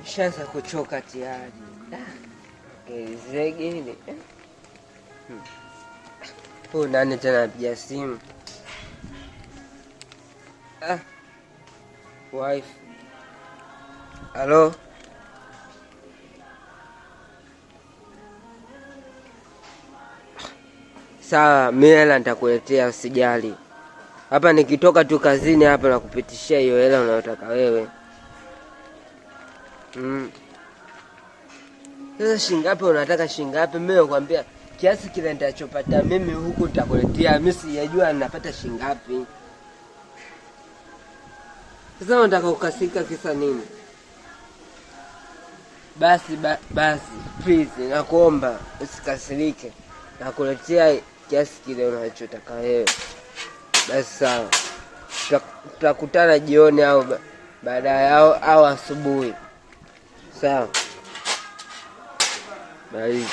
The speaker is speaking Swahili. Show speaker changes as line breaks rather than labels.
Nishaanza kuchoka tayari. Zege ile. Nani tena anapiga simu? Wife. Halo? Sawa, mimi hela nitakuletea usijali. Hapa nikitoka tu kazini hapa na kupitishia hiyo hela unayotaka wewe. Sasa shingapi unataka shingapi? Mimi nakwambia kiasi kile nitachopata mimi huku nitakuletea. Mimi sijajua ninapata shingapi. Sasa unataka ukasika kisa nini? Basi please nakuomba usikasirike. Nakuletea kiasi kile unachotaka wewe. Basi sawa. Tutakutana jioni au baadaye au asubuhi. Sawa. Bye.